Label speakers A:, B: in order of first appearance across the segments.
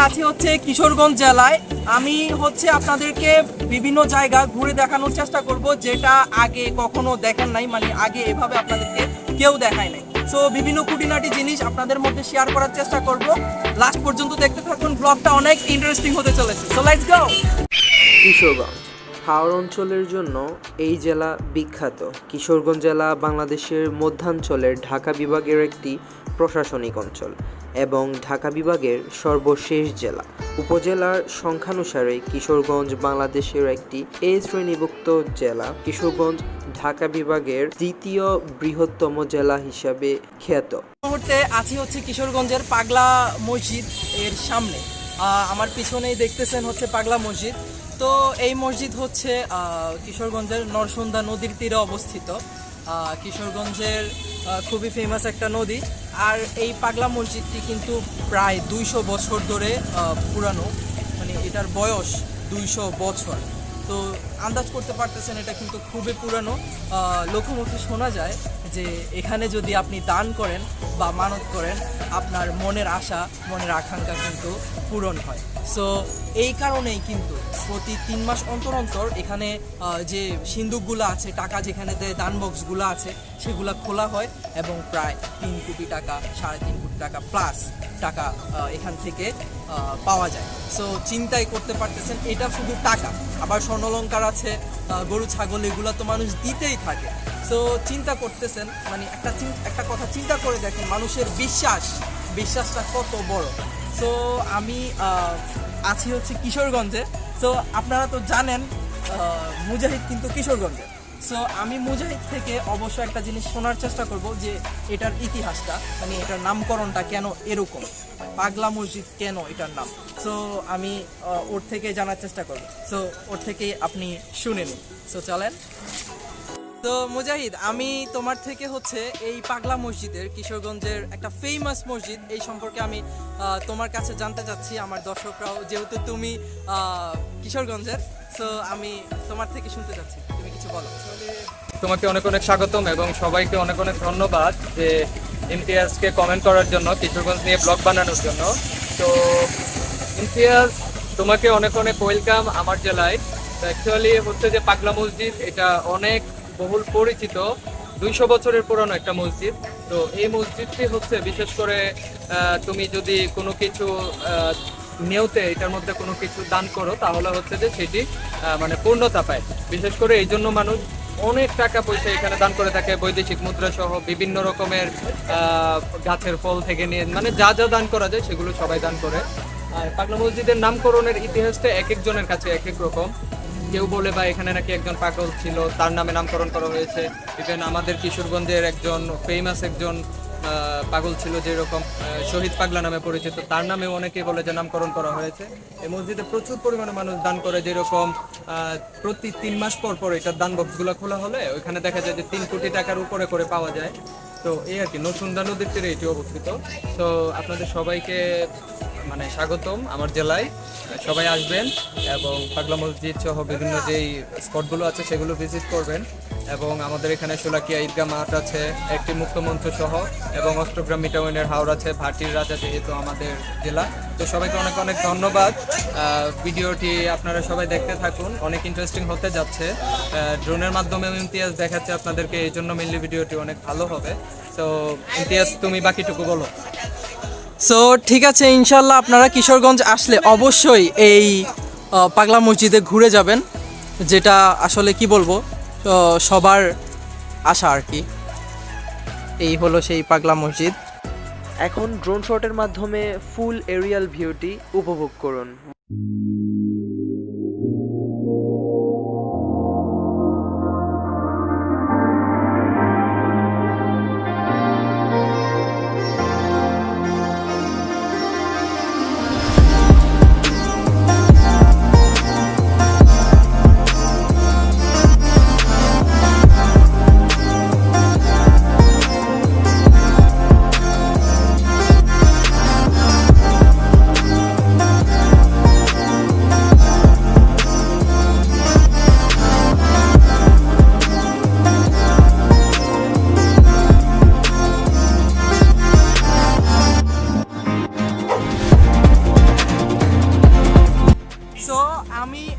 A: আছি হচ্ছে কিশোরগঞ্জ জেলায়। আমি হচ্ছে আপনাদেরকে বিভিন্ন জায়গা ঘুরে দেখানোর চেষ্টা করব যেটা আগে কখনো দেখেন নাই, মানে আগে এভাবে আপনাদেরকে কেউ দেখায় নাই। সো বিভিন্ন খুঁটিনাটি জিনিস আপনাদের মধ্যে শেয়ার করার চেষ্টা করব। লাস্ট পর্যন্ত দেখতে থাকুন, ব্লগটা অনেক ইন্টারেস্টিং হতে চলেছে। So let's go.
B: কিশোরগঞ্জ হাওড় অঞ্চলের জন্য এই জেলা বিখ্যাত। কিশোরগঞ্জ জেলা বাংলাদেশের মধ্যাঞ্চলের ঢাকা বিভাগের একটি প্রশাসনিক অঞ্চল এবং ঢাকা বিভাগের সর্বশেষ জেলা। উপজেলার সংখ্যানুসারে কিশোরগঞ্জ বাংলাদেশের একটি এ শ্রেণীভুক্ত জেলা। কিশোরগঞ্জ ঢাকা বিভাগের দ্বিতীয় বৃহত্তম জেলা হিসাবে খ্যাত।
A: মুহূর্তে আছি হচ্ছে কিশোরগঞ্জের পাগলা মসজিদ এর সামনে। আমার পিছনেই দেখতেছেন হচ্ছে পাগলা মসজিদ। তো এই মসজিদ হচ্ছে কিশোরগঞ্জের নরসুন্দা নদীর তীরে অবস্থিত। কিশোরগঞ্জের খুবই ফেমাস একটা নদী। আর এই পাগলা মসজিদটি কিন্তু প্রায় 200 বছর ধরে পুরানো, মানে এটার বয়স 200 বছর। তো আন্দাজ করতে পারতেছেন এটা কিন্তু খুবই পুরানো। লোকমুখে শোনা যায় যে এখানে যদি আপনি দান করেন বা মানত করেন, আপনার মনের আশা, মনের আকাঙ্ক্ষা কিন্তু পূরণ হয়। সো এই কারণেই কিন্তু প্রতি 3 মাস অন্তর অন্তর এখানে যে সিন্দুকগুলো আছে, টাকা যেখানে দান বক্সগুলো আছে, সেগুলো খোলা হয় এবং প্রায় 3 কোটি টাকা, 3.5 কোটি টাকা প্লাস টাকা এখান থেকে পাওয়া যায়। সো চিন্তাই করতে পারতেছেন, এটা শুধু টাকা। আবার স্বর্ণলঙ্কার আছে, গরু ছাগল, এগুলো তো মানুষ দিতেই থাকে। সো চিন্তা করতেছেন, মানে একটা কথা চিন্তা করে দেখেন, মানুষের বিশ্বাসটা কত বড়। সো আমি আছি হচ্ছে কিশোরগঞ্জে। সো আপনারা তো জানেন মুজাহিদ কিন্তু কিশোরগঞ্জে। সো আমি মুজাহিদ থেকে অবশ্য একটা জিনিস শোনার চেষ্টা করব যে এটার ইতিহাসটা, মানে এটার নামকরণটা কেন এরকম, পাগলা মসজিদ কেন এটার নাম। সো আমি ওর থেকে জানার চেষ্টা করব। সো ওর থেকেই আপনি শুনে নিন। সো চলেন। তো মুজাহিদ, আমি তোমার থেকে হচ্ছে এই পাগলা মসজিদের, কিশোরগঞ্জের একটা ফেমাস মসজিদ, এই সম্পর্কে আমি তোমার কাছে জানতে চাচ্ছি। আমার দর্শকরাও, যেহেতু তুমি কিশোরগঞ্জের, সো আমি তোমার থেকে শুনতে চাচ্ছি, তুমি কিছু বলো।
C: তোমাকে অনেক অনেক স্বাগতম এবং সবাইকে অনেক অনেক ধন্যবাদ যে ইমতিয়াজকে কমেন্ট করার জন্য, কিশোরগঞ্জ নিয়ে ব্লগ বানানোর জন্য। তো ইমতিয়াজ, তোমাকে অনেক অনেক ওয়েলকাম আমার জেলায়। তো অ্যাকচুয়ালি হচ্ছে যে পাগলা মসজিদ এটা অনেক বহুল পরিচিত, 200 বছরের পুরনো একটা মসজিদ। তো এই মসজিদটি হচ্ছে বিশেষ করে তুমি যদি কোনো কিছু নিয়তে এটার মধ্যে কোনো কিছু দান করো, তাহলে হচ্ছে যে সেটি মানে পূর্ণতা পায়। বিশেষ করে এই জন্য মানুষ অনেক টাকা পয়সা এখানে দান করে থাকে, বৈদেশিক মুদ্রা সহ বিভিন্ন রকমের গাছের ফল থেকে নিয়ে, মানে যা যা দান করা যায় সেগুলো সবাই দান করে। আর পাগলা মসজিদের নামকরণের ইতিহাসটা এক একজনের কাছে এক এক রকম। কেউ বলে বা এখানে নাকি একজন পাগল ছিল, তার নামে নামকরণ করা হয়েছে। ইভেন আমাদের কিশোরগঞ্জের একজন ফেমাস একজন পাগল ছিল, যেরকম শহীদ পাগলা নামে পরিচিত, তার নামে অনেকে বলে যে নামকরণ করা হয়েছে। এই মসজিদে প্রচুর পরিমাণে মানুষ দান করে, যেরকম প্রতি 3 মাস পর পর এটার দান বক্সগুলো খোলা হলে ওইখানে দেখা যায় যে 3 কোটি টাকার উপরে করে পাওয়া যায়। তো এই আর কি, নরসুন্দা নদীর তীরে এটি অবস্থিত। তো আপনাদের সবাইকে মানে স্বাগতম আমার জেলায়। সবাই আসবেন এবং পাগলা মসজিদ সহ বিভিন্ন যেই স্পটগুলো আছে সেগুলো ভিজিট করবেন। এবং আমাদের এখানে শোলাকিয়া ঈদগাহ মাঠ আছে, একটি মুক্ত মঞ্চ সহ, এবং অষ্টগ্রাম মিটাউনের হাওর আছে, ভাটির রাজা যেহেতু আমাদের জেলা। তো সবাইকে অনেক অনেক ধন্যবাদ। ভিডিওটি আপনারা সবাই দেখতে থাকুন, অনেক ইন্টারেস্টিং হতে যাচ্ছে। ড্রোনের মাধ্যমে ইমতিয়াজ দেখাচ্ছে আপনাদেরকে, এই জন্য মেনলি ভিডিওটি অনেক ভালো হবে। তো ইমতিয়াজ, তুমি বাকিটুকু বলো।
A: সো ঠিক আছে, ইনশাল্লাহ আপনারা কিশোরগঞ্জ আসলে অবশ্যই এই পাগলা মসজিদে ঘুরে যাবেন, যেটা আসলে কি বলবো, সবার আশা আর কি। এই হলো সেই পাগলা মসজিদ।
B: এখন ড্রোন শটের মাধ্যমে ফুল এরিয়াল ভিউটি উপভোগ করুন।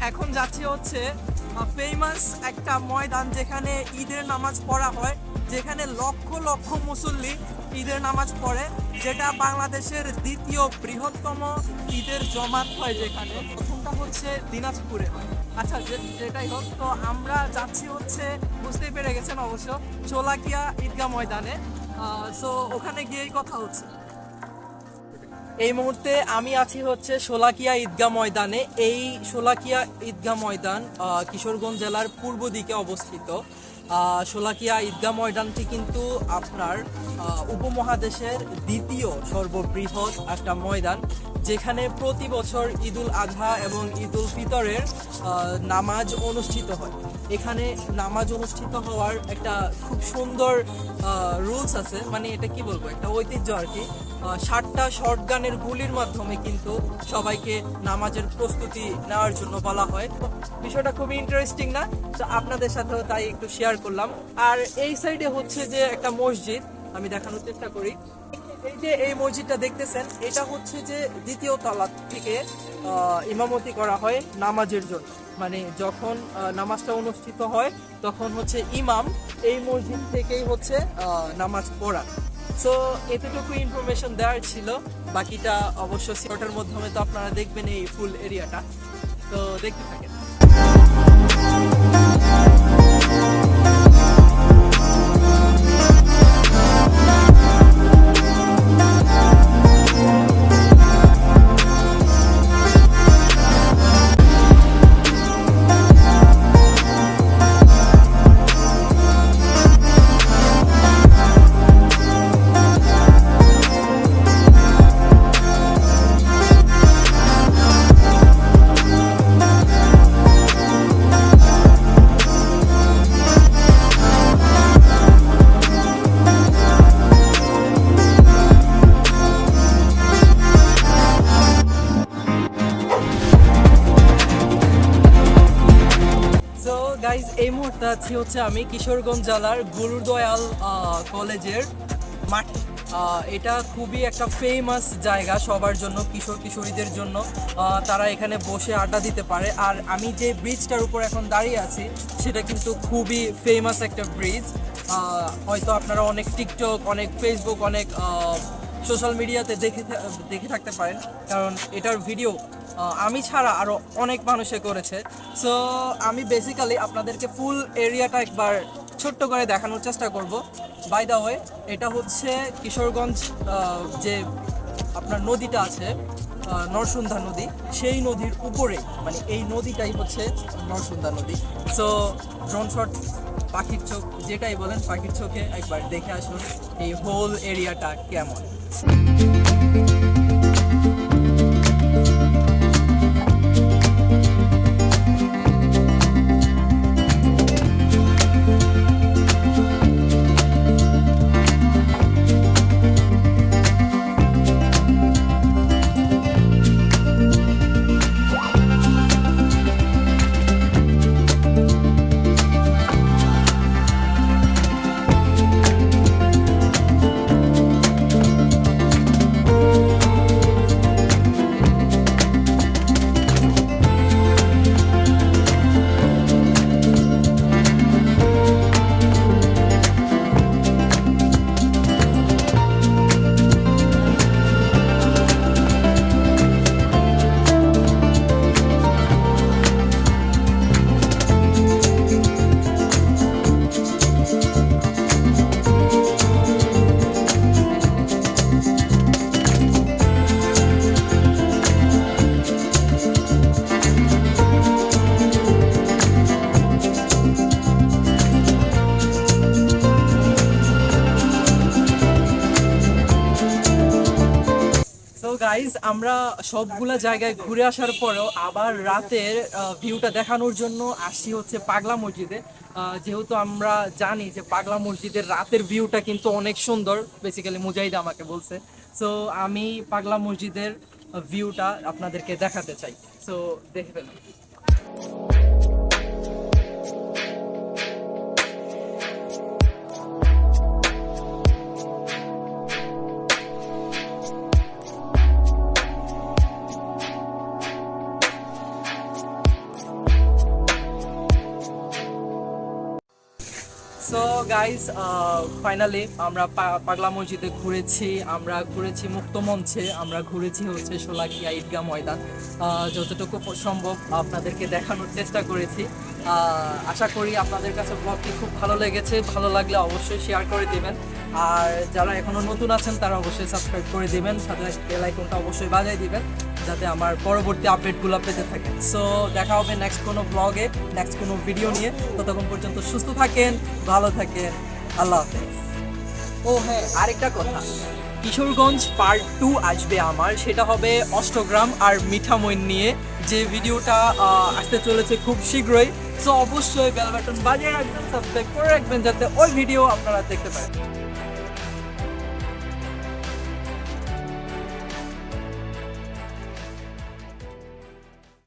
A: এখন যাচ্ছি হচ্ছে ফেমাস একটা ময়দান যেখানে ঈদের নামাজ পড়া হয়, যেখানে লক্ষ লক্ষ মুসল্লি ঈদের নামাজ পড়ে, যেটা বাংলাদেশের দ্বিতীয় বৃহত্তম ঈদের জমাত হয়। যেখানে প্রথমটা হচ্ছে দিনাজপুরে হয়। আচ্ছা, যেটাই হোক, তো আমরা যাচ্ছি হচ্ছে, বুঝতেই পেরে গেছেন অবশ্য, শোলাকিয়া ঈদগাহ ময়দানে। সো ওখানে গিয়েই কথা হচ্ছে। এই মুহূর্তে আমি আছি হচ্ছে শোলাকিয়া ঈদগাহ ময়দানে। এই শোলাকিয়া ঈদগাহ ময়দান কিশোরগঞ্জ জেলার পূর্ব দিকে অবস্থিত। শোলাকিয়া ঈদগাহ ময়দানটি কিন্তু আপনার উপমহাদেশের দ্বিতীয় সর্ববৃহৎ একটা ময়দান, যেখানে প্রতি বছর ঈদুল আজহা এবং ঈদুল ফিতরের নামাজ অনুষ্ঠিত হয়। এখানে নামাজ অনুষ্ঠিত হওয়ার একটা খুব সুন্দর রুলস আছে, মানে এটা কি বলবো, একটা ঐতিহ্য আর কি। 60টা শর্ট গানের গুলির মাধ্যমে কিন্তু সবাইকে নামাজের প্রস্তুতি নেওয়ার জন্য বলা হয়। বিষয়টা খুবই ইন্টারেস্টিং না? তো আপনাদের সাথেও তাই একটু শেয়ার করলাম। আর এই সাইডে হচ্ছে যে একটা মসজিদ, আমি দেখানোর চেষ্টা করি। এই যে এই মসজিদটা দেখতেছেন, এটা হচ্ছে যে দ্বিতীয় তলা থেকে ইমামতি করা হয় নামাজের জন্য। মানে যখন নামাজটা অনুষ্ঠিত হয় তখন হচ্ছে ইমাম এই মসজিদ থেকেই হচ্ছে নামাজ পড়া। সো এতটুকু ইনফরমেশন দেওয়ার ছিল, বাকিটা অবশ্য সিওটার মাধ্যমে তো আপনারা দেখবেন এই ফুল এরিয়াটা। তো দেখতে থাকেন। গাইজ, এই মুহূর্তে আছি হচ্ছে আমি কিশোরগঞ্জ জেলার গুরুদয়াল কলেজের মাঠ। এটা খুবই একটা ফেমাস জায়গা সবার জন্য, কিশোর কিশোরীদের জন্য। তারা এখানে বসে আড্ডা দিতে পারে। আর আমি যে ব্রিজটার উপর এখন দাঁড়িয়ে আছি সেটা কিন্তু খুবই ফেমাস একটা ব্রিজ। হয়তো আপনারা অনেক টিকটক, অনেক ফেসবুক, অনেক সোশ্যাল মিডিয়াতে দেখে থাকতে পারেন, কারণ এটার ভিডিও আমি ছাড়া আরও অনেক মানুষে করেছে। সো আমি বেসিক্যালি আপনাদেরকে ফুল এরিয়াটা একবার ছোট্ট করে দেখানোর চেষ্টা করব। বাই দ্য ওয়ে, এটা হচ্ছে কিশোরগঞ্জ যে আপনার নদীটা আছে, নরসুন্দা নদী, সেই নদীর উপরে, মানে এই নদীটাই হচ্ছে নরসুন্দা নদী। সো ড্রোন শট, পাখির চোখ, যেটাই বলেন, পাখির চোখে একবার দেখে আসুন এই হোল এরিয়াটা কেমন। গাইজ, আমরা সবগুলা জায়গায় ঘুরে আসার পরেও আবার রাতের ভিউটা দেখানোর জন্য আসছি হচ্ছে পাগলা মসজিদে। যেহেতু আমরা জানি যে পাগলা মসজিদের রাতের ভিউটা কিন্তু অনেক সুন্দর, বেসিক্যালি মুজাহিদ আমাকে বলছে। সো আমি পাগলা মসজিদের ভিউটা আপনাদেরকে দেখাতে চাই। সো দেখে ফেলুন। সো গাইজ ফাইনালি আমরা পাগলা মসজিদে ঘুরেছি, আমরা ঘুরেছি মুক্ত মঞ্চে, আমরা ঘুরেছি হচ্ছে শোলাকিয়া ঈদগাহ ময়দান। যতটুকু সম্ভব আপনাদেরকে দেখানোর চেষ্টা করেছি। আশা করি আপনাদের কাছে ব্লগটি খুব ভালো লেগেছে। ভালো লাগলে অবশ্যই শেয়ার করে দিবেন, আর যারা এখনো নতুন আছেন তারা অবশ্যই সাবস্ক্রাইব করে দিবেন, সাথে বেল আইকনটা অবশ্যই বাজায় দিবেন যাতে আমার পরবর্তী আপডেটগুলো পেতে থাকেন। সো দেখা হবে নেক্সট কোনো ব্লগে, নেক্সট কোনো ভিডিও নিয়ে। ততক্ষণ পর্যন্ত সুস্থ থাকেন, ভালো থাকেন, আল্লাহ হাফেজ। ও হ্যাঁ, আরেকটা কথা, কিশোরগঞ্জ পার্ট 2 আসবে আমার, সেটা হবে অষ্টগ্রাম আর মিঠামইন নিয়ে, যে ভিডিওটা আসতে চলেছে খুব শীঘ্রই। সো অবশ্যই বেল বাটন বাজিয়ে রাখবেন, সাবস্ক্রাইব করে রাখবেন যাতে ওই ভিডিও আপনারা দেখতে পারেন।